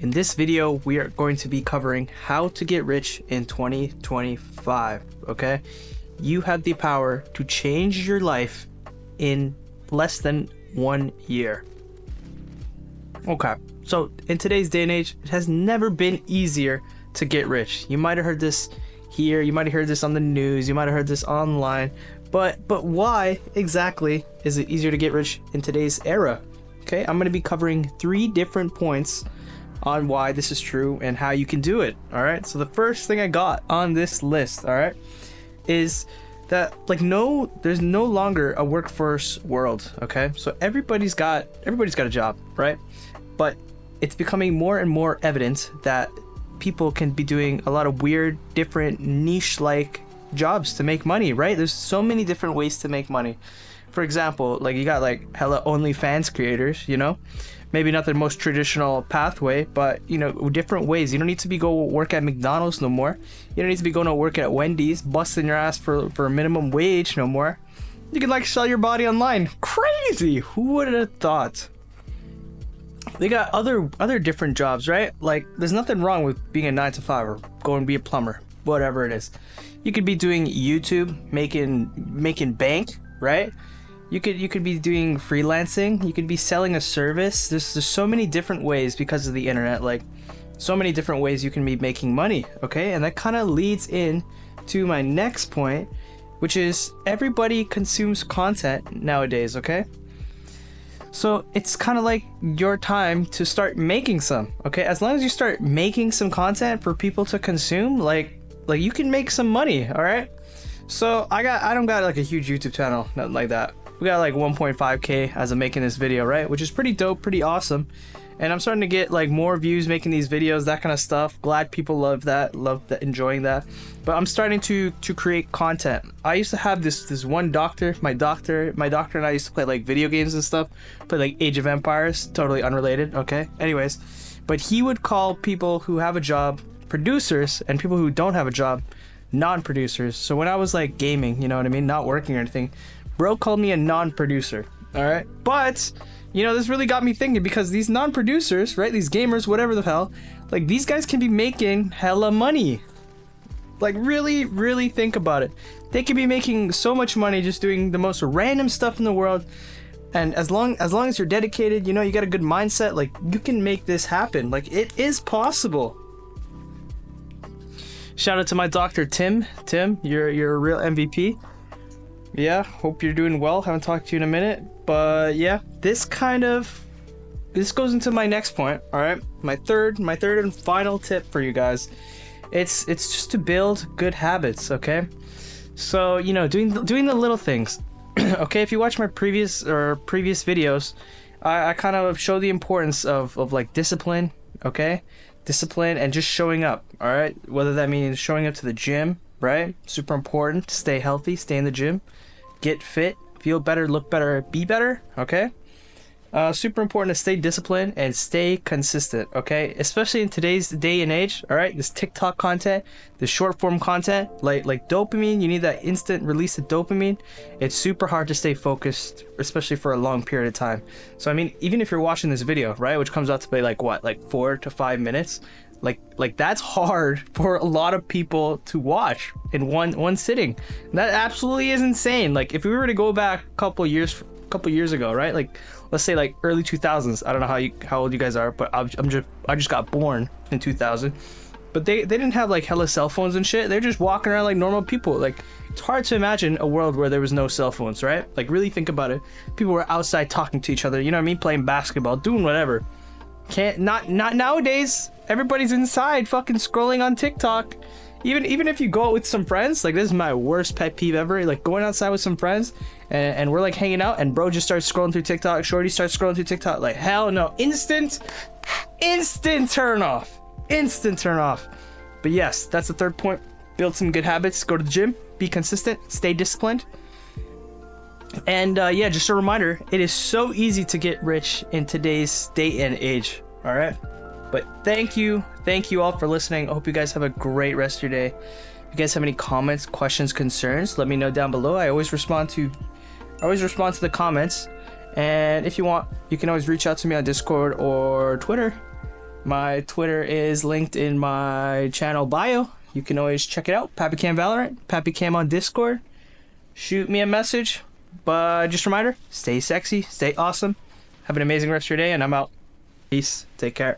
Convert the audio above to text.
In this video, we are going to be covering how to get rich in 2025, okay? You have the power to change your life in less than 1 year. Okay, so in today's day and age, it has never been easier to get rich. You might have heard this here, you might have heard this on the news, you might have heard this online, but why exactly is it easier to get rich in today's era? Okay, I'm going to be covering 3 different points on why this is true and how you can do it. All right, so the first thing I got on this list, all right, is that there's no longer a workforce world. Okay, so everybody's got a job, right? But it's becoming more and more evident that people can be doing a lot of weird, different, niche-like jobs to make money, right? There's so many different ways to make money. For example, like you got like hella OnlyFans creators, you know, maybe not the most traditional pathway, but you know, different ways. You don't need to be go work at McDonald's no more. You don't need to be going to work at Wendy's, busting your ass for a minimum wage no more. You can like sell your body online. Crazy! Who would have thought? They got other different jobs, right? Like there's nothing wrong with being a 9 to 5 or going to be a plumber, whatever it is. You could be doing YouTube, making bank, right? You could be doing freelancing. You could be selling a service. There's so many different ways because of the internet, like so many different ways you can be making money, okay? And that kind of leads in to my next point, which is everybody consumes content nowadays, okay? So it's kind of like your time to start making some, okay? As long as you start making some content for people to consume, like you can make some money, all right? So I don't got like a huge YouTube channel, nothing like that. We got like 1.5k as I'm making this video, right? Which is pretty dope, pretty awesome. And I'm starting to get like more views making these videos, that kind of stuff. Glad people love that, enjoying that. But I'm starting to create content. I used to have this one doctor, my doctor and I used to play like video games and stuff. Play like Age of Empires, totally unrelated, okay? Anyways, but he would call people who have a job producers, and people who don't have a job non-producers. So when I was like gaming, you know what I mean, not working or anything, bro called me a non-producer, all right? But you know, this really got me thinking, because these non-producers, right, these gamers, whatever the hell, like these guys can be making hella money. Like really think about it. They could be making so much money just doing the most random stuff in the world. And as long as you're dedicated, you know, you got a good mindset, like you can make this happen. Like it is possible. Shout out to my doctor, Tim. Tim, you're a real MVP. Yeah, hope you're doing well. Haven't talked to you in a minute. But yeah, this goes into my next point, all right? My third and final tip for you guys. It's just to build good habits, okay? So, you know, doing the little things. Okay, if you watch my previous videos, I kind of show the importance of like discipline, okay? Discipline and just showing up, all right? Whether that means showing up to the gym, right? Super important to stay healthy, stay in the gym, get fit, feel better, look better, be better, okay? Super important to stay disciplined and stay consistent, okay? Especially in today's day and age, all right? This TikTok content, this short form content, like dopamine, you need that instant release of dopamine. It's super hard to stay focused, especially for a long period of time. So, I mean, even if you're watching this video, right, which comes out to be like what, like 4 to 5 minutes, like that's hard for a lot of people to watch in one sitting. That absolutely is insane. Like if we were to go back a couple years ago, right? Like let's say like early 2000s. I don't know how old you guys are, but I just got born in 2000. But they didn't have like hella cell phones and shit. They're just walking around like normal people. Like it's hard to imagine a world where there was no cell phones, right? Like really think about it. People were outside talking to each other, you know what I mean? Playing basketball, doing whatever. Not nowadays. Everybody's inside fucking scrolling on TikTok. Even if you go out with some friends, like this is my worst pet peeve ever, like going outside with some friends and we're like hanging out and bro just starts scrolling through TikTok, shorty starts scrolling through TikTok, like hell no. Instant turn off. But yes, that's the third point. Build some good habits, go to the gym, be consistent, stay disciplined. And yeah, just a reminder, it is so easy to get rich in today's day and age, all right? But thank you all for listening. I hope you guys have a great rest of your day. If you guys have any comments, questions, concerns, let me know down below. I always respond to the comments. And if you want, you can always reach out to me on Discord or Twitter. My Twitter is linked in my channel bio. You can always check it out. PappyCam Valorant, PappyCam on Discord. Shoot me a message. But just a reminder, stay sexy, stay awesome. Have an amazing rest of your day, and I'm out. Peace. Take care.